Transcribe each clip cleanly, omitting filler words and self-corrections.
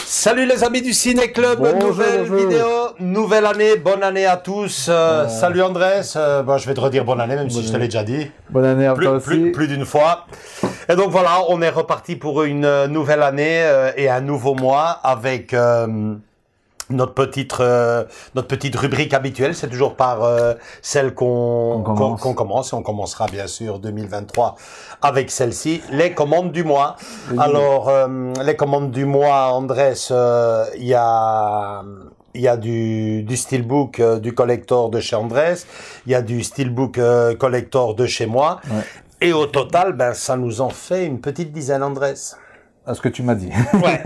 Salut les amis du Ciné Club, nouvelle vidéo, nouvelle année, bonne année à tous. Salut Andrés, je vais te redire bonne année même si je te l'ai déjà dit. Bonne année à toi aussi. Plus d'une fois. Et donc voilà, on est reparti pour une nouvelle année et un nouveau mois avec notre petite rubrique habituelle. C'est toujours par celle qu'on commence. Et on commencera bien sûr 2023 avec celle-ci, les commandes du mois. Alors, les commandes du mois, Andrés, il y a du steelbook du collector de chez Andrés, il y a du steelbook collector de chez moi. Ouais. Et au total, ça nous en fait une petite dizaine, Andrés. À ce que tu m'as dit. Ouais.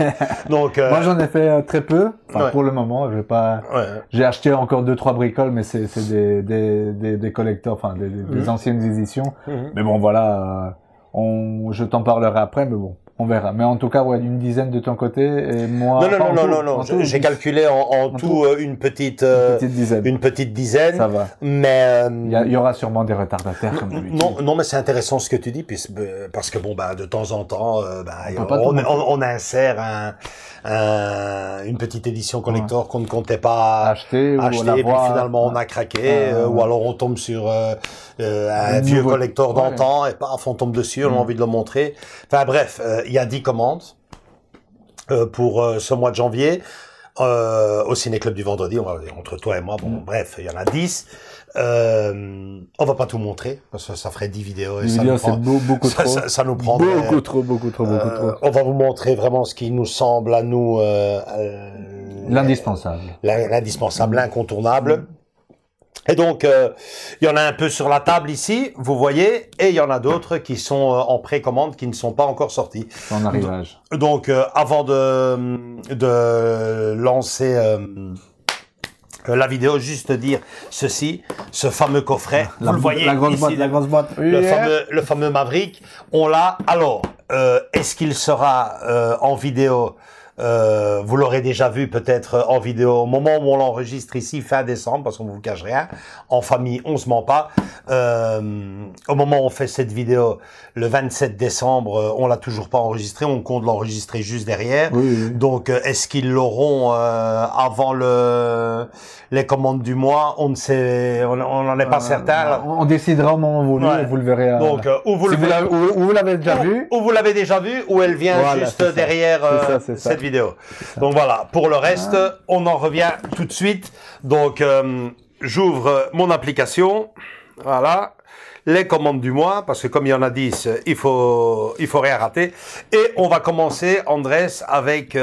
Donc moi j'en ai fait très peu. Enfin, pour le moment, je vais pas. Ouais. J'ai acheté encore 2-3 bricoles, mais c'est des collecteurs, enfin des anciennes éditions. Mais bon voilà, je t'en parlerai après, mais bon. On verra. Mais en tout cas, ouais, une dizaine de ton côté et moi. Non. J'ai calculé en tout une petite dizaine. Une petite dizaine. Ça va. Mais il y aura sûrement des retardataires comme d'habitude. Non, mais c'est intéressant ce que tu dis, parce que bon, de temps en temps, on insère une petite édition collector qu'on ne comptait pas acheter et puis finalement on a craqué, ou alors on tombe sur un vieux collector d'antan et paf, on tombe dessus, on a envie de le montrer. Enfin bref. Il y a 10 commandes pour ce mois de janvier au Ciné Club du vendredi. Entre toi et moi, bref, il y en a 10. On va pas tout montrer parce que ça ferait 10 vidéos. Et ça nous prend beaucoup trop. On va vous montrer vraiment ce qui nous semble à nous l'indispensable, l'incontournable. Et donc, il y en a un peu sur la table ici, vous voyez, et il y en a d'autres qui sont en précommande, qui ne sont pas encore sortis. En arrivage. Donc, avant de lancer la vidéo, juste dire ceci, ce fameux coffret, vous le voyez la grosse boîte. Le fameux Maverick, on l'a. Alors, est-ce qu'il sera en vidéo? Vous l'aurez déjà vu peut-être en vidéo au moment où on l'enregistre ici, fin décembre, parce qu'on ne vous cache rien. En famille, on se ment pas. Au moment où on fait cette vidéo, le 27 décembre, on l'a toujours pas enregistré. On compte l'enregistrer juste derrière. Oui. Donc, est-ce qu'ils l'auront avant les commandes du mois? On ne sait, on n'en est pas certain. On décidera au moment voulu. Ouais. Vous le verrez. Donc, ou vous l'avez déjà vu, ou vous l'avez déjà vu, ou elle vient juste derrière cette vidéo. Donc voilà, pour le reste, on en revient tout de suite. Donc, j'ouvre mon application. Voilà. Les commandes du mois, parce que comme il y en a 10, il faut rien rater. Et on va commencer, Andrés, avec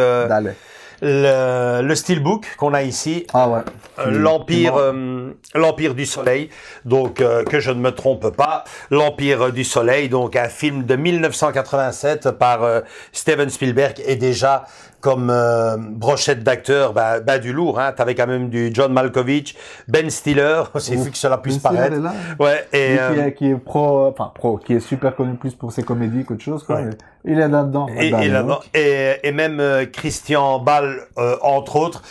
le steelbook qu'on a ici. Ah ouais. L'Empire du Soleil. Donc, que je ne me trompe pas. L'Empire du Soleil, donc un film de 1987 par Steven Spielberg, et déjà comme brochette d'acteurs, du lourd, hein. T'avais quand même du John Malkovich, Ben Stiller, c'est vu que cela puisse paraître. Ouais, et qui est qui est super connu plus pour ses comédies qu'autre chose, quoi. Ouais. Il est là-dedans. Et même Christian Bale, entre autres.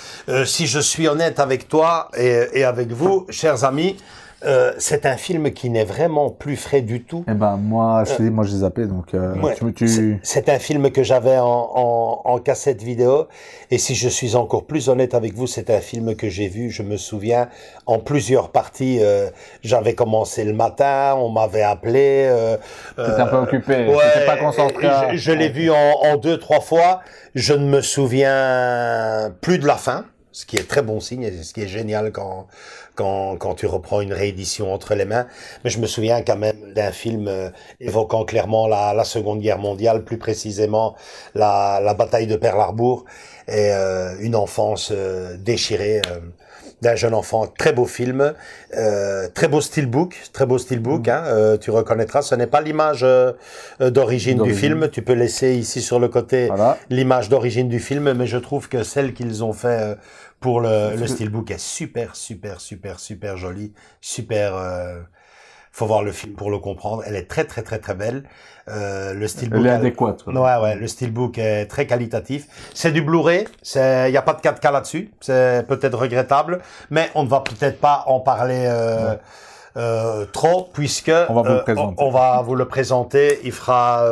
Si je suis honnête avec toi et avec vous, chers amis, c'est un film qui n'est vraiment plus frais du tout. Eh ben moi j'ai zappé, donc c'est un film que j'avais en cassette vidéo, et si je suis encore plus honnête avec vous, c'est un film que j'ai vu, je me souviens, en plusieurs parties. J'avais commencé le matin, on m'avait appelé. T'étais un peu occupé, t'étais pas concentré. Je l'ai vu en 2-3 fois. Je ne me souviens plus de la fin, ce qui est très bon signe, et ce qui est génial quand tu reprends une réédition entre les mains. Mais je me souviens quand même d'un film évoquant clairement la Seconde Guerre mondiale, plus précisément la bataille de Pearl Harbor, et une enfance déchirée. d'un jeune enfant. Très beau film, très beau steelbook, hein, tu reconnaîtras. Ce n'est pas l'image d'origine du film. Tu peux laisser ici sur le côté l'image d'origine du film, mais je trouve que celle qu'ils ont fait pour le steelbook est super jolie, faut voir le film pour le comprendre. Elle est très belle. Le steelbook. Elle est adéquate. Ouais. Le steelbook est très qualitatif. C'est du Blu-ray. Il y a pas de 4K là-dessus. C'est peut-être regrettable, mais on ne va peut-être pas en parler trop, puisque on va vous le présenter. Il fera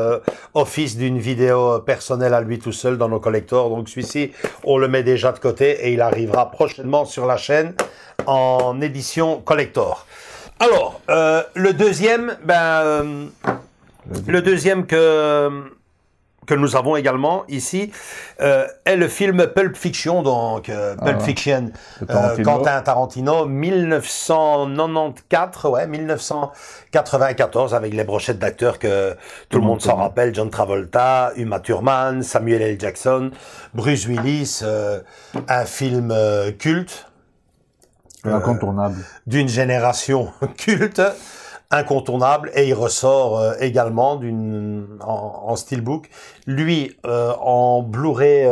office d'une vidéo personnelle à lui tout seul dans nos collectors. Donc celui-ci, on le met déjà de côté et il arrivera prochainement sur la chaîne en édition collector. Alors, le deuxième, que nous avons également ici est le film Pulp Fiction, donc Pulp Fiction, Quentin Tarantino, 1994, avec les brochettes d'acteurs que tout le monde s'en rappelle, John Travolta, Uma Thurman, Samuel L. Jackson, Bruce Willis, un film culte. Incontournable. D'une génération culte, incontournable, et il ressort également en steelbook. Lui, en Blu-ray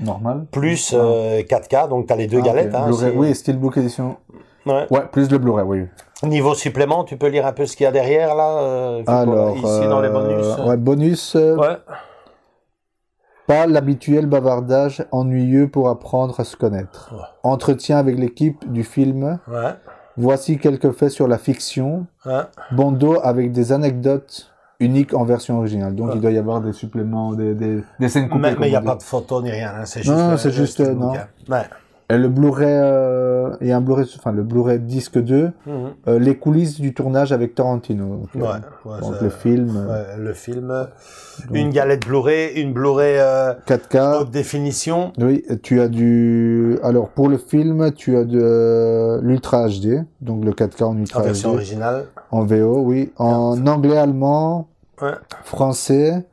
normal, plus 4K, donc tu as les deux galettes. Hein, oui, steelbook édition. Ouais, plus le Blu-ray, oui. Niveau supplément, tu peux lire un peu ce qu'il y a derrière, là alors, ici, dans les bonus. Ouais, bonus. Pas l'habituel bavardage ennuyeux pour apprendre à se connaître. Ouais. Entretien avec l'équipe du film. Ouais. Voici quelques faits sur la fiction. Ouais. Bandeau avec des anecdotes uniques en version originale. Donc il doit y avoir des suppléments, des scènes coupées. Mais il n'y a pas de photo ni rien. Hein. C'est juste. Non, c'est juste non. Ouais. Et le Blu-ray, et un Blu-ray, enfin le Blu-ray disque 2, les coulisses du tournage avec Tarantino. Donc le film. Le film. Donc, une galette Blu-ray, une Blu-ray 4K. Haute définition. Oui, tu as alors pour le film, tu as de l'Ultra HD, donc le 4K en Ultra HD. En version originale. En VO, oui. En anglais, allemand, français.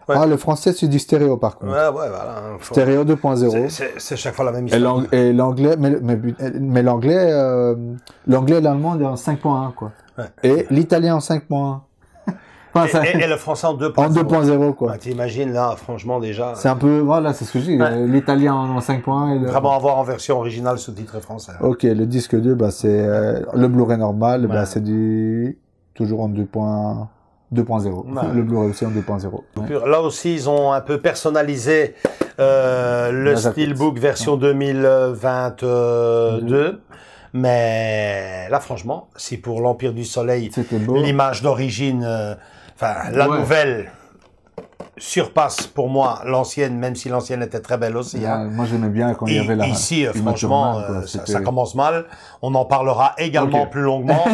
Ouais. Ah, le français, c'est du stéréo, par contre. Ouais, voilà. Stéréo 2.0. C'est chaque fois la même histoire. Et l'anglais, mais l'anglais et l'allemand, est en 5.1, quoi. Ouais. Et l'italien en 5.1. Enfin, et le français en 2.0. En 2.0, quoi. Ouais, t'imagines, là, franchement, déjà. C'est un peu, voilà, c'est ce que je dis. Ouais. L'italien en 5.1. Vraiment avoir en version originale sous-titré français. Ok, le disque 2, c'est, le Blu-ray normal, c'est toujours en 2.0. Le Blu-ray aussi en 2.0. Là aussi, ils ont un peu personnalisé le steelbook version 2022. Mais là, franchement, si pour l'Empire du Soleil, l'image d'origine, la nouvelle surpasse pour moi l'ancienne, même si l'ancienne était très belle aussi. Hein. Moi, j'aimais bien quand il y avait la. Ici, franchement, ça commence mal. On en parlera également plus longuement,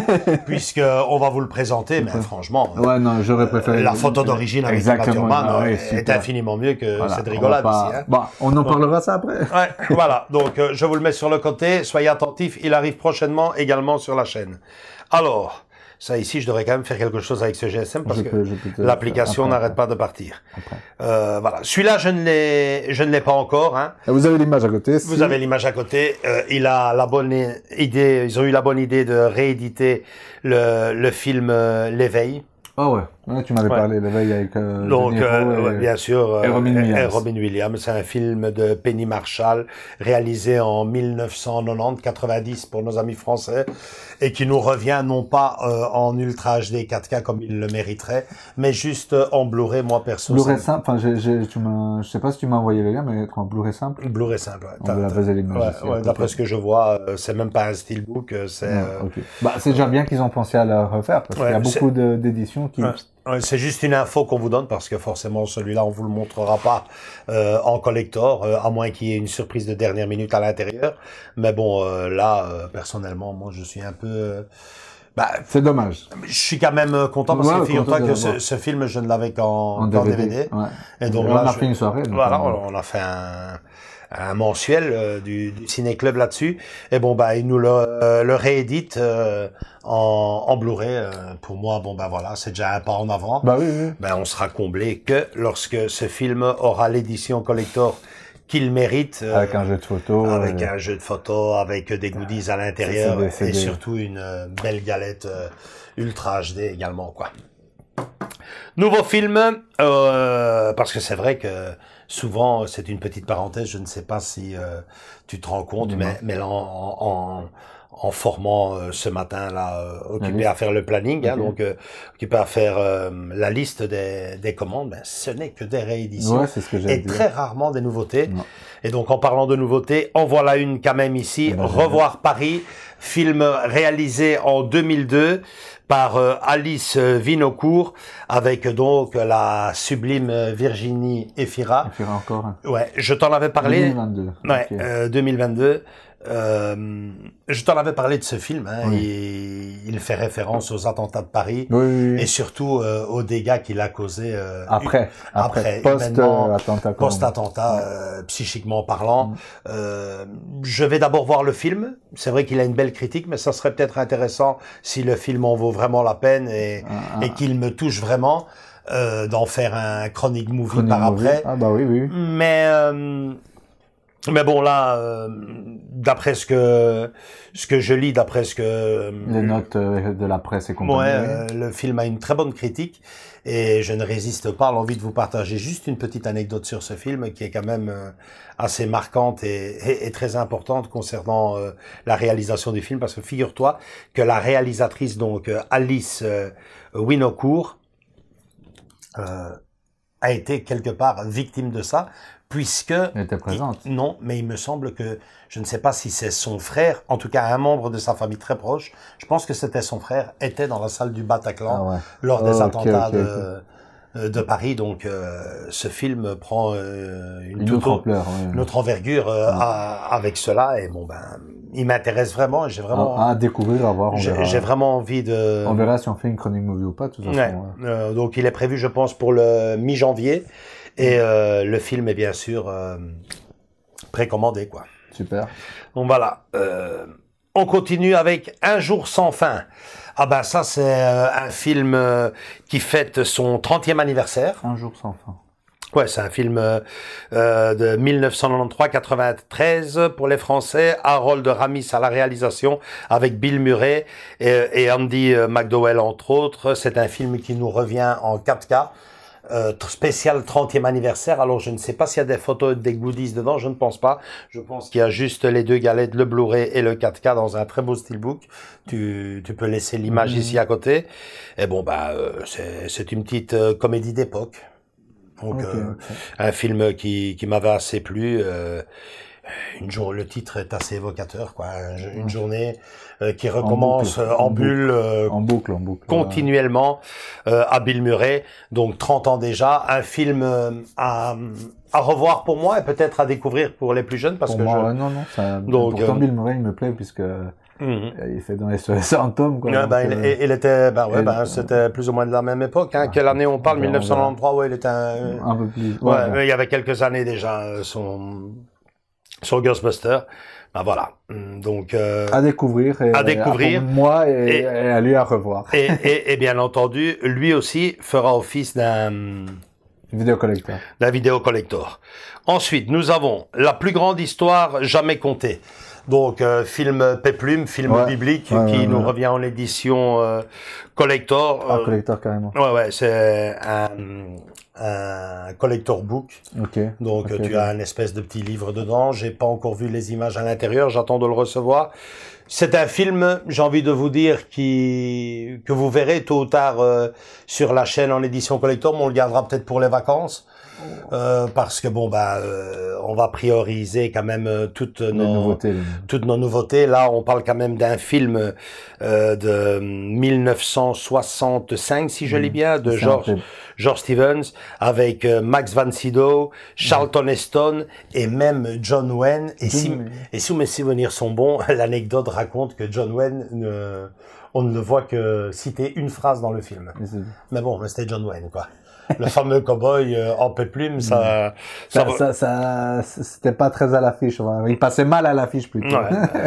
puisque on va vous le présenter. Mais franchement, j'aurais préféré la photo d'origine avec Uma Thurman est infiniment mieux que cette rigolade ici. Hein. Bon, on en parlera ça après. Voilà. Donc, je vous le mets sur le côté. Soyez attentifs. Il arrive prochainement également sur la chaîne. Alors. Ça ici, je devrais quand même faire quelque chose avec ce GSM parce que l'application n'arrête pas de partir. Voilà. Celui-là, je ne l'ai pas encore. Hein. Vous avez l'image à côté. Vous avez l'image à côté. Il a la bonne idée. Ils ont eu la bonne idée de rééditer le film L'éveil. Ah ouais. Tu m'avais parlé L'éveil avec donc bien sûr et Robin Williams. C'est un film de Penny Marshall réalisé en 1990 pour nos amis français et qui nous revient non pas en Ultra HD 4K comme il le mériterait, mais juste en Blu-ray. Moi perso. Blu-ray simple. Enfin, je sais pas si tu m'as envoyé le lien, mais en Blu-ray simple. Blu-ray simple. Ouais. D'après ce que je vois, c'est même pas un steelbook. C'est. C'est déjà bien qu'ils ont pensé à le refaire parce qu'il y a beaucoup d'éditions qui. C'est juste une info qu'on vous donne parce que forcément celui-là on vous le montrera pas en collector à moins qu'il y ait une surprise de dernière minute à l'intérieur. Mais bon personnellement moi je suis un peu c'est dommage. Je suis quand même content parce que figure-toi que ce film je ne l'avais qu'en DVD. Ouais. Et donc là on a fait une soirée. Voilà, on a fait un mensuel du ciné-club là-dessus. Et bon il nous le réédite en Blu-ray. Pour moi, voilà, c'est déjà un pas en avant. Oui. On sera comblé que lorsque ce film aura l'édition collector qu'il mérite. Avec un jeu de photo. Avec un jeu de photo, avec des goodies à l'intérieur et surtout une belle galette ultra HD également, quoi. Nouveau film, parce que c'est vrai que souvent, c'est une petite parenthèse, je ne sais pas si tu te rends compte, mais là, en formant ce matin là, occupé à faire le planning, hein, donc occupé à faire la liste des commandes, ben, ce n'est que des rééditions et très rarement des nouveautés. Non. Et donc en parlant de nouveautés, en voilà une quand même ici, Revoir Paris, film réalisé en 2002 par Alice Vinocourt, avec donc la sublime Virginie Efira. Efira encore. Hein. Ouais, je t'en avais parlé. 2022. Ouais, okay. 2022. Je t'en avais parlé de ce film, hein, oui. Il fait référence aux attentats de Paris et surtout aux dégâts qu'il a causés après post-attentat, psychiquement parlant. Je vais d'abord voir le film. C'est vrai qu'il a une belle critique, mais ça serait peut-être intéressant si le film en vaut vraiment la peine et qu'il me touche vraiment d'en faire un chronique movie après. Ah bah oui. Mais bon là, d'après ce que je lis, d'après ce que les notes de la presse et compagnie. Le film a une très bonne critique et je ne résiste pas à l'envie de vous partager juste une petite anecdote sur ce film qui est quand même assez marquante et très importante concernant la réalisation du film, parce que figure-toi que la réalisatrice donc Alice Winocourt a été quelque part victime de ça. Puisque... Elle était présente. Non, mais il me semble que, je ne sais pas si c'est son frère, en tout cas un membre de sa famille très proche, je pense que c'était son frère, était dans la salle du Bataclan lors des attentats de Paris. Donc ce film prend une autre envergure avec cela. Et bon, ben, il m'intéresse vraiment. J'ai vraiment... À découvrir, à voir. J'ai vraiment envie de... On verra si on fait une chronique movie ou pas, de toute façon. Donc il est prévu, je pense, pour le mi-janvier. Et le film est bien sûr précommandé, quoi. Super. Donc voilà. On continue avec Un jour sans fin. Ah ben ça c'est un film qui fête son 30e anniversaire. Un jour sans fin. Ouais, c'est un film de 1993 pour les Français. Harold Ramis à la réalisation avec Bill Murray et Andy McDowell entre autres. C'est un film qui nous revient en 4K. Spécial 30e anniversaire. Alors je ne sais pas s'il y a des photos, des goodies dedans, je ne pense pas. Je pense qu'il y a juste les deux galettes, le Blu-ray et le 4K dans un très beau steelbook. Tu peux laisser l'image ici à côté. Et bon bah c'est une petite comédie d'époque. Donc un film qui m'avait assez plu. Le titre est assez évocateur, quoi. Une journée qui recommence en boucle, continuellement à Bill Murray. Donc 30 ans déjà, un film à revoir pour moi et peut-être à découvrir pour les plus jeunes, parce pour que moi, donc pourtant Bill Murray il me plaît puisque il fait dans les fantômes, quoi. Il était, c'était plus ou moins de la même époque, hein. Quelle année on parle? 1993, ouais, il était un peu plus. Il y avait quelques années déjà, son Ghostbuster. Ben voilà. Donc, à découvrir. Pour moi et à lui à revoir. Et bien entendu, lui aussi fera office d'un vidéocollector. Ensuite, nous avons La plus grande histoire jamais contée. Donc, film péplum, film biblique qui nous revient en édition collector. Collector carrément. Ouais, c'est un collector book. Donc tu as une espèce de petit livre dedans. J'ai pas encore vu les images à l'intérieur. J'attends de le recevoir. C'est un film, j'ai envie de vous dire, que vous verrez tôt ou tard sur la chaîne en édition collector, mais on le gardera peut-être pour les vacances. Parce que bon on va prioriser quand même toutes nos nouveautés. Là, on parle quand même d'un film de 1965, si je lis bien, de George Stevens, avec Max von Sydow, Charlton Heston et même John Wayne. Et si mes souvenirs sont bons, l'anecdote raconte que John Wayne on ne le voit que citer une phrase dans le film. Mais bon, c'était John Wayne, quoi. Le fameux cow-boy en péplum, ça c'était pas très à l'affiche. Il passait mal à l'affiche plutôt.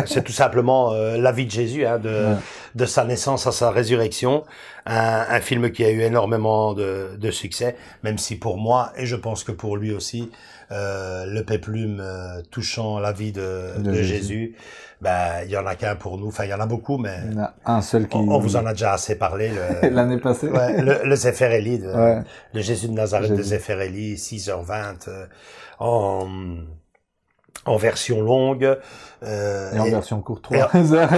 C'est tout simplement la vie de Jésus, hein, de sa naissance à sa résurrection. Un film qui a eu énormément de succès, même si pour moi, et je pense que pour lui aussi, le péplum touchant la vie de Jésus, ben il y en a qu'un pour nous. Enfin, il y en a beaucoup, mais il y en a un seul qui... On vous en a déjà assez parlé. L'année passée. Ouais, le Zéphirelli, le Jésus de Nazareth de Zéphirelli, 6h20, en version longue. Et en version courte, 3 heures.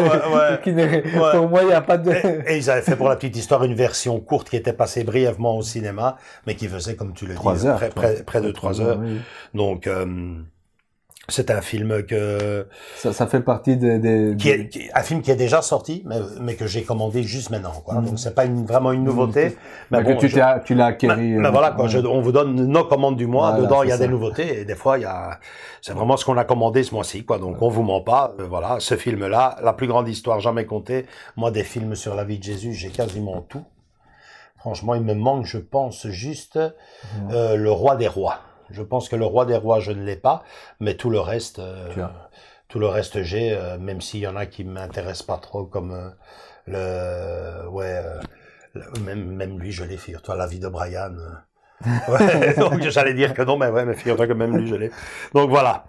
Pour moi, il n'y a pas de... Et ils avaient fait, pour la petite histoire, une version courte qui était passée brièvement au cinéma, mais qui faisait, comme tu le dis, près de 3 heures. Oui. Donc, c'est un film que... Ça fait partie un film qui est déjà sorti, mais que j'ai commandé juste maintenant, quoi. Donc, c'est pas vraiment une nouveauté. Mais bon, tu l'as acquéri. Mais voilà, quoi. On vous donne nos commandes du mois. Voilà, dedans, il y a des nouveautés. Et des fois, c'est vraiment ce qu'on a commandé ce mois-ci, quoi. Donc, on vous ment pas. Voilà. Ce film-là, la plus grande histoire jamais contée. Moi, des films sur la vie de Jésus, j'ai quasiment tout. Franchement, il me manque, je pense, juste, Le Roi des Rois. Je pense que Le Roi des Rois, je ne l'ai pas, mais tout le reste, j'ai, même s'il y en a qui m'intéressent pas trop, comme même lui, je l'ai, figure-toi, La vie de Brian. Ouais, donc j'allais dire que non, mais figure-toi que même lui, je l'ai. Donc voilà.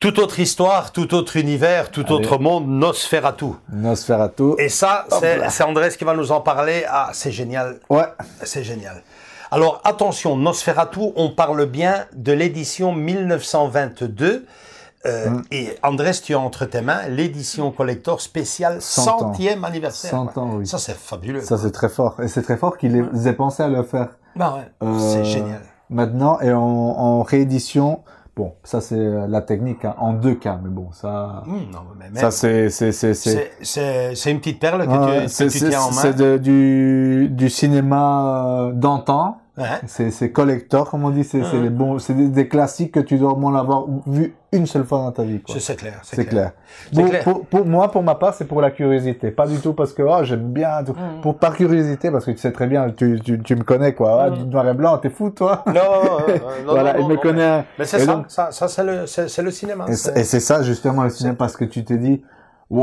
Toute autre histoire, tout autre univers, tout autre monde, Nosferatu. Nosferatu. Et ça, c'est Andrés qui va nous en parler. Ah, c'est génial. Ouais. C'est génial. Alors, attention, Nosferatu, on parle bien de l'édition 1922. Et Andrés, tu as entre tes mains l'édition collector spéciale 100e anniversaire. 100 ans, oui. Ça, c'est fabuleux. Ça, c'est très fort. Et c'est très fort qu'ils aient pensé à le faire. Bah ouais, c'est génial. Maintenant, et en réédition... Bon, ça c'est la technique, hein, en 2K, mais bon, ça... non, mais ça c'est une petite perle que tu tiens en main. C'est du cinéma d'antan. Ouais. C'est collector, comme on dit, c'est les bons, c'est des classiques que tu dois au moins l'avoir vu une seule fois dans ta vie, quoi. C'est clair. C'est clair. Pour moi, pour ma part, c'est pour la curiosité. Pas du tout parce que, j'aime bien, tout. Par curiosité, parce que tu sais très bien, tu me connais, quoi. Du noir et blanc, t'es fou, toi? Non, voilà, il me connaît. Mais c'est ça, c'est le cinéma. Et c'est ça, justement, le cinéma, parce que tu t'es dit,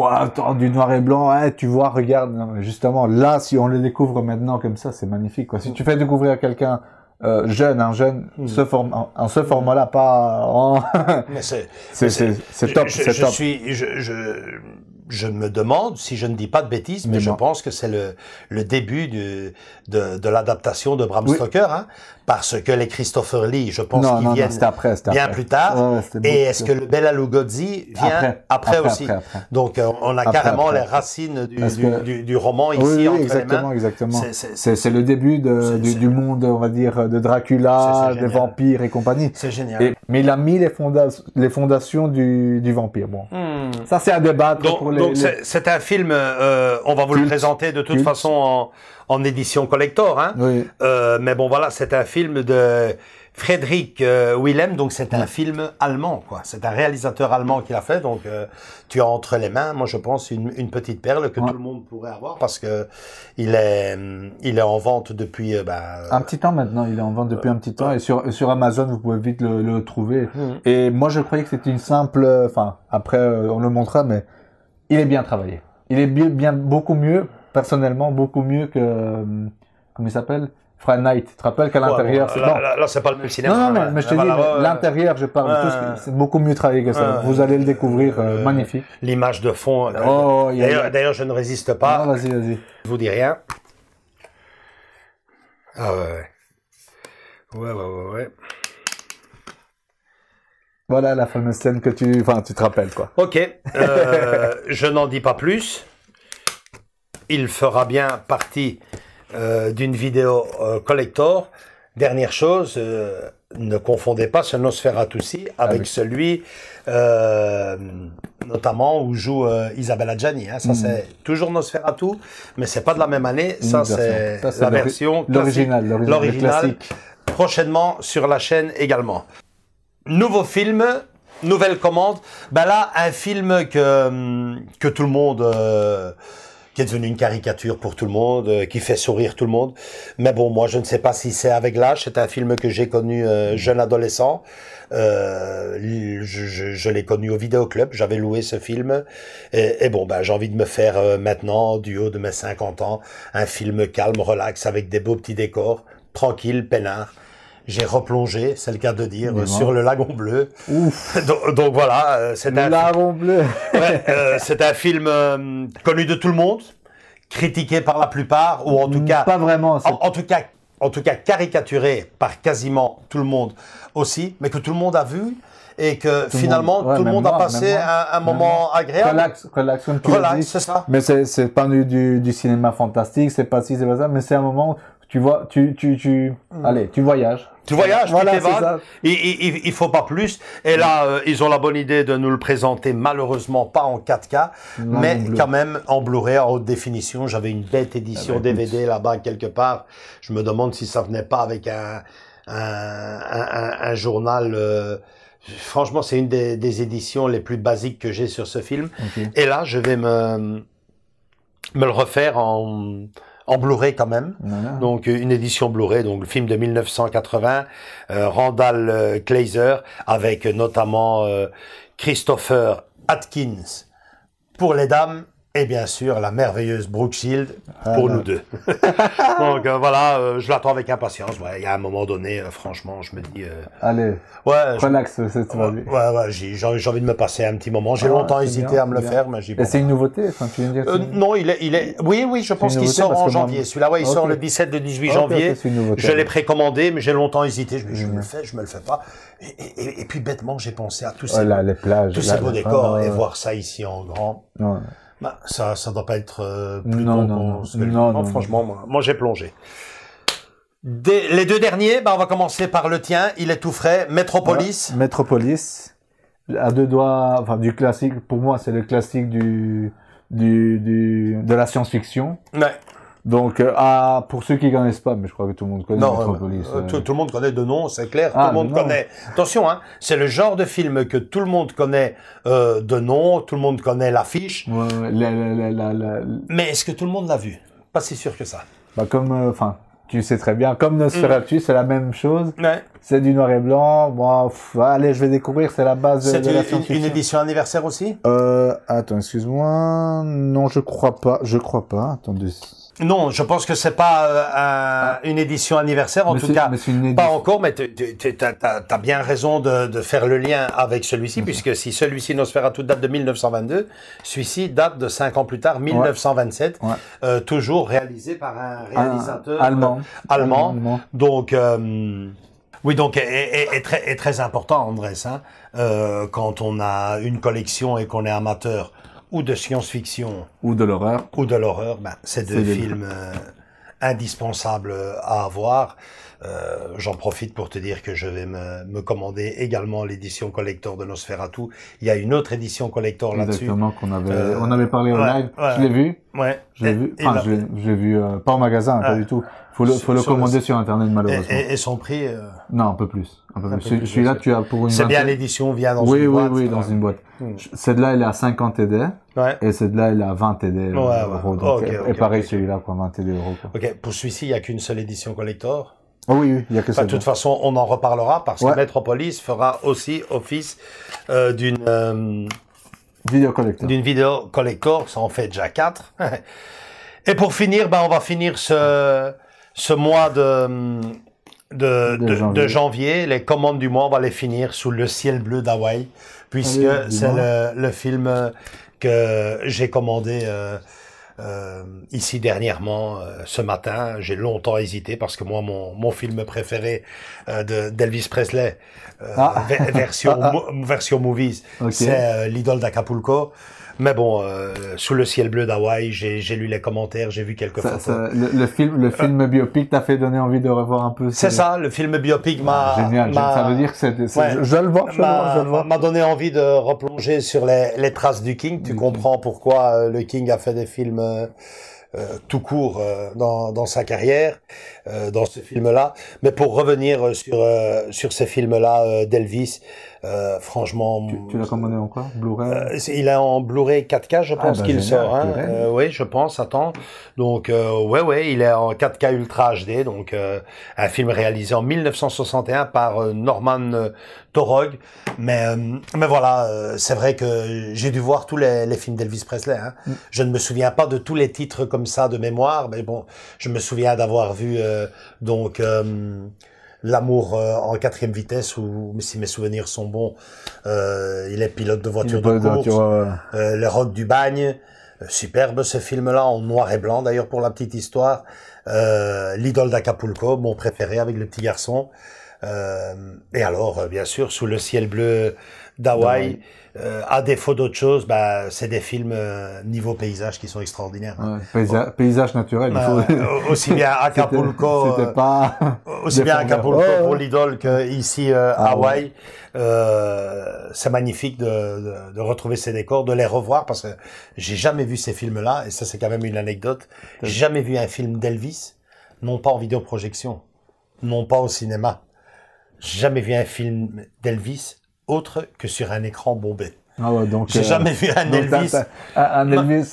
attends, du noir et blanc, tu vois, regarde, non, justement, là, si on le découvre maintenant comme ça, c'est magnifique, quoi. Si tu fais découvrir à quelqu'un, un jeune, en ce format-là, pas en... Mais c'est top, c'est top. Je me demande, si je ne dis pas de bêtises, mais je pense que c'est le début de l'adaptation de Bram Stoker, hein, parce que les Christopher Lee, je pense qu'ils viennent bien plus tard. Et est-ce que le Bela Lugosi vient après aussi? Donc, on a carrément les racines du roman ici entre les mains. Exactement. C'est le début du monde, on va dire, de Dracula, des vampires et compagnie. C'est génial. Mais il a mis les fondations du vampire. Bon. Ça, c'est à débattre. Donc c'est un film, on va vous le présenter de toute façon en édition collector, hein. Oui. Mais bon voilà, c'est un film de Frédéric Willem, donc c'est un film allemand, quoi. C'est un réalisateur allemand qui l'a fait, donc tu as entre les mains, moi je pense, une petite perle que tout le monde pourrait avoir parce que il est en vente depuis un petit temps maintenant. Il est en vente depuis un petit temps et sur Amazon vous pouvez vite le trouver. Et moi je croyais que c'était une simple, après on le montrera, mais il est bien travaillé. Il est bien beaucoup mieux, personnellement, beaucoup mieux que comment il s'appelle? Friday Night. Tu te rappelles qu'à l'intérieur, là, c'est pas le même cinéma. Non, mais je te dis, l'intérieur, je parle de tout c'est beaucoup mieux travaillé que ça. Vous allez le découvrir, magnifique. L'image de fond. D'ailleurs, je ne résiste pas. Non, vas-y. Je vous dis rien. Ah ouais. Voilà la fameuse scène que tu te rappelles, quoi. Ok. Je n'en dis pas plus. Il fera bien partie d'une vidéo collector. Dernière chose, ne confondez pas ce Nosferatu-ci avec celui notamment où joue Isabelle Adjani. Hein. Ça c'est toujours Nosferatu, mais c'est pas de la même année. Ça c'est la version l'original classique. Prochainement sur la chaîne également. Nouveau film, nouvelle commande. Ben là, un film que tout le monde qui est devenu une caricature pour tout le monde, qui fait sourire tout le monde. Mais bon, moi, je ne sais pas si c'est avec l'âge. C'est un film que j'ai connu jeune adolescent. Je l'ai connu au vidéoclub. J'avais loué ce film. Et bon, ben, j'ai envie de me faire maintenant, du haut de mes 50 ans, un film calme, relax, avec des beaux petits décors, tranquille, peinard. J'ai replongé, c'est le cas de dire, sur le Lagon Bleu. Ouf. Donc voilà, c'est le Lagon Bleu. Ouais, c'est un film connu de tout le monde, critiqué par la plupart, ou en tout cas pas vraiment. En tout cas caricaturé par quasiment tout le monde aussi, mais que tout le monde a vu et que finalement tout le monde a passé un moment agréable. Relax, comme tu l'as dit. C'est ça. Mais c'est pas du cinéma fantastique, c'est pas ci, c'est pas ça, mais c'est un moment. Tu vois, allez, tu voyages. Tu voyages, voilà, tu t'évades. Il faut pas plus. Et là, ils ont la bonne idée de nous le présenter, malheureusement pas en 4K, mais quand même en Blu-ray, en haute définition. J'avais une bête édition DVD là-bas quelque part. Je me demande si ça venait pas avec un journal. Franchement, c'est une des éditions les plus basiques que j'ai sur ce film. Okay. Et là, je vais me le refaire en Blu-ray quand même. Voilà. Donc une édition Blu-ray, donc le film de 1980, Randall Kleiser, avec notamment Christopher Atkins pour les dames, et bien sûr la merveilleuse Brooke Shield pour nous deux. Donc voilà, je l'attends avec impatience. Ouais, il y a un moment donné, franchement, je me dis... Allez, relax, c'est tout. Ouais, j'ai envie de me passer un petit moment. J'ai longtemps hésité à me le faire, mais j'ai... C'est une nouveauté, enfin, tu viens de dire non, il est... Oui, je pense qu'il sort en janvier. Celui-là, ouais, il sort le 17 le 18 janvier. Je l'ai précommandé, mais j'ai longtemps hésité. Je me le fais, je me le fais pas. Et puis bêtement, j'ai pensé à tous ces beaux décors et voir ça ici en grand. Bah, ça doit pas être plus con que non, franchement, moi j'ai plongé. Les deux derniers, bah, on va commencer par le tien, il est tout frais, Metropolis. Ouais, Metropolis, à deux doigts, enfin, du classique, pour moi, c'est le classique de la science-fiction. Ouais. Donc, pour ceux qui connaissent pas, mais je crois que tout le monde connaît Metropolis. Tout le monde connaît de nom, c'est clair. Tout le monde connaît. Attention, hein, c'est le genre de film que tout le monde connaît de nom, tout le monde connaît l'affiche. Ouais, mais est-ce que tout le monde l'a vu? Pas si sûr que ça. Bah comme, tu sais très bien, comme Nosferatu, c'est la même chose. Ouais. C'est du noir et blanc. Bon, allez, je vais découvrir, c'est la base de la science-fiction. C'est une édition anniversaire aussi? Attends, excuse-moi. Non, je crois pas. Attendez. Non, je pense que c'est pas une édition anniversaire, en tout cas, pas encore, mais t'as bien raison de faire le lien avec celui-ci, puisque si celui-ci Nosferatu date de 1922, celui-ci date de 5 ans plus tard, 1927, toujours réalisé par un réalisateur allemand. Donc, oui, donc, est très important, Andrés, hein, quand on a une collection et qu'on est amateur ou de science-fiction ou de l'horreur, ben, c'est deux films indispensables à avoir. J'en profite pour te dire que je vais me commander également l'édition collector de Nosferatu. Il y a une autre édition collector là-dessus. Exactement, on avait parlé en live. Je l'ai vu. Ouais. Je l'ai vu. Enfin, je l'ai vu pas en magasin, pas du tout. Faut le commander sur Internet, malheureusement. Et son prix? Non, un peu plus. Celui-là, tu as pour une. C'est bien l'édition vient dans une boîte. Oui, dans une boîte. Celle-là, elle est à 50 TD. Ouais. Et celle-là, elle est à 20 TD euros. Donc, et pareil, celui-là, quoi, 20 TD euros, quoi. Ok. Pour celui-ci, il y a qu'une seule édition collector. Oh oui, il y a que ça. De toute façon, on en reparlera parce que Metropolis fera aussi office d'une vidéo collector. D'une vidéo collector, ça en fait déjà 4. Et pour finir, on va finir ce mois de janvier. Les commandes du mois, on va les finir sous le ciel bleu d'Hawaï, puisque c'est le film que j'ai commandé ici dernièrement, ce matin. J'ai longtemps hésité parce que moi, mon film préféré d'Elvis Presley, version movies, c'est l'idole d'Acapulco. Mais bon, sous le ciel bleu d'Hawaï, j'ai lu les commentaires, j'ai vu quelques photos. Le film biopic t'a fait donner envie de revoir un peu. C'est ça, le film biopic génial. Ça veut dire que je le vois. M'a donné envie de replonger sur les traces du King. Tu comprends pourquoi le King a fait des films tout court dans sa carrière, dans ce film-là. Mais pour revenir sur ces films-là d'Elvis, Franchement... Tu l'as commandé en quoi? Blu-ray? Il est en Blu-ray 4K, je pense qu'il génial, sort. Hein. Oui, je pense, attends. Donc, ouais, il est en 4K Ultra HD. Donc, un film réalisé en 1961 par Norman Taurog. Mais voilà, c'est vrai que j'ai dû voir tous les films d'Elvis Presley. Hein. Je ne me souviens pas de tous les titres comme ça de mémoire, mais bon, je me souviens d'avoir vu donc L'amour en 4e vitesse, ou si mes souvenirs sont bons, il est pilote de voiture de course. Les Rocs du Bagne, superbe ce film-là, en noir et blanc d'ailleurs pour la petite histoire. L'Idole d'Acapulco, mon préféré avec le petit garçon. Et alors, bien sûr, Sous le ciel bleu d'Hawaï. À défaut d'autre chose, c'est des films niveau paysage qui sont extraordinaires. Paysage naturel. Aussi bien Acapulco, c'était pas aussi bien Acapulco pour l'Idole que ici Hawaï. C'est magnifique de retrouver ces décors, de les revoir parce que j'ai jamais vu ces films-là et ça c'est quand même une anecdote. J'ai jamais vu un film d'Elvis, non pas en vidéoprojection, non pas au cinéma. J'ai jamais vu un film d'Elvis autre que sur un écran bombé. Ah ouais, donc j'ai jamais vu un Elvis. Un Elvis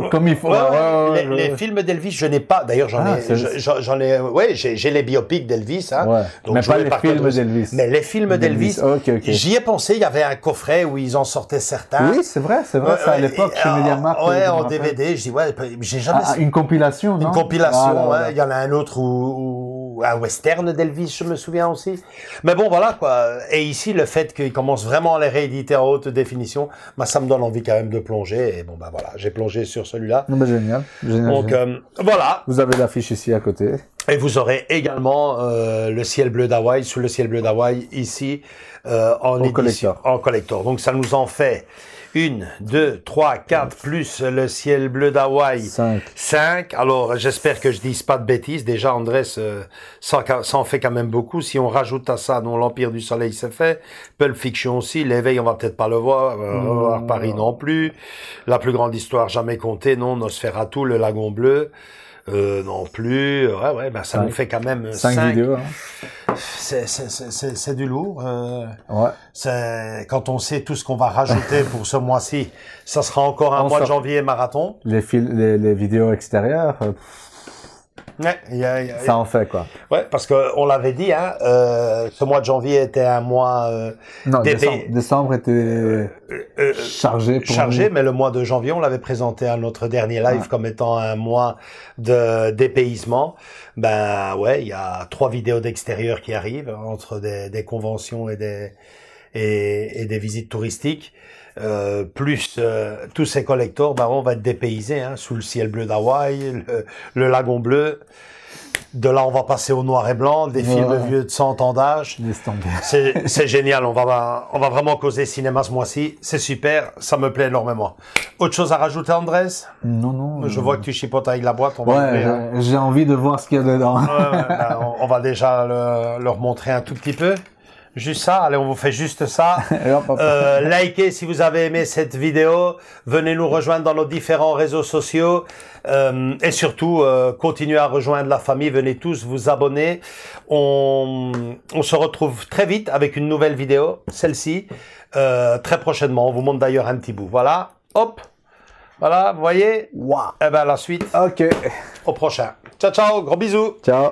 comme il faut. Les films d'Elvis, je n'ai pas. D'ailleurs, j'en ai. Ouais, j'ai les biopics d'Elvis. Hein, ouais. Donc mais pas les films d'Elvis. Mais les films d'Elvis. Okay. J'y ai pensé. Il y avait un coffret où ils en sortaient certains. Oui, c'est vrai. Ça à l'époque chez Mediamarkt. Ouais, en DVD. Je dis ouais, j'ai jamais. Une compilation, non? Une compilation. Il y en a un autre où un western d'Elvis, je me souviens aussi. Mais bon, voilà quoi. Et ici, le fait qu'ils commencent vraiment à les rééditer en haute définition, ça me donne envie quand même de plonger. Et bon, voilà, j'ai plongé sur celui-là. Génial. Donc, voilà. Vous avez l'affiche ici à côté. Et vous aurez également le ciel bleu d'Hawaï, Sous le ciel bleu d'Hawaï, ici, en édition, en collector. Donc, ça nous en fait 1, 2, 3, 4, plus le ciel bleu d'Hawaï, 5. Alors, j'espère que je dise pas de bêtises. Déjà, Andrés, ça en fait quand même beaucoup. Si on rajoute à ça, non, l'Empire du Soleil, c'est fait. Pulp Fiction aussi. L'éveil, on va peut-être pas le voir. Paris non plus. La plus grande histoire jamais comptée, non. Nosferatu, Le Lagon Bleu. Non plus. Ouais, ça nous fait quand même 5 vidéos. Hein. C'est du lourd. Ouais. Quand on sait tout ce qu'on va rajouter pour ce mois-ci, ça sera encore un mois de janvier marathon. Les vidéos extérieures. Ouais, ça en fait quoi. Ouais, parce que on l'avait dit, hein, ce mois de janvier était un mois. Non, décembre était chargé. Mais le mois de janvier, on l'avait présenté à notre dernier live comme étant un mois de dépaysement. Ouais, il y a 3 vidéos d'extérieur qui arrivent entre des conventions et des visites touristiques. Plus tous ces collectors, on va être dépaysés, hein, Sous le ciel bleu d'Hawaï, le Lagon bleu. De là, on va passer au noir et blanc, des films vieux de 100 ans d'âge. C'est génial, on va vraiment causer cinéma ce mois-ci. C'est super, ça me plaît énormément. Autre chose à rajouter, Andrés? Non. Je vois que tu chipotes avec la boîte. J'ai envie de voir ce qu'il y a dedans. On va déjà leur montrer un tout petit peu. Juste ça, allez, on vous fait juste ça. Likez si vous avez aimé cette vidéo. Venez nous rejoindre dans nos différents réseaux sociaux. Et surtout, continuez à rejoindre la famille. Venez tous vous abonner. On se retrouve très vite avec une nouvelle vidéo. Celle-ci, très prochainement. On vous montre d'ailleurs un petit bout. Voilà, hop. Voilà, vous voyez? Wow. Et la suite. Ok. Au prochain. Ciao, ciao. Gros bisous. Ciao.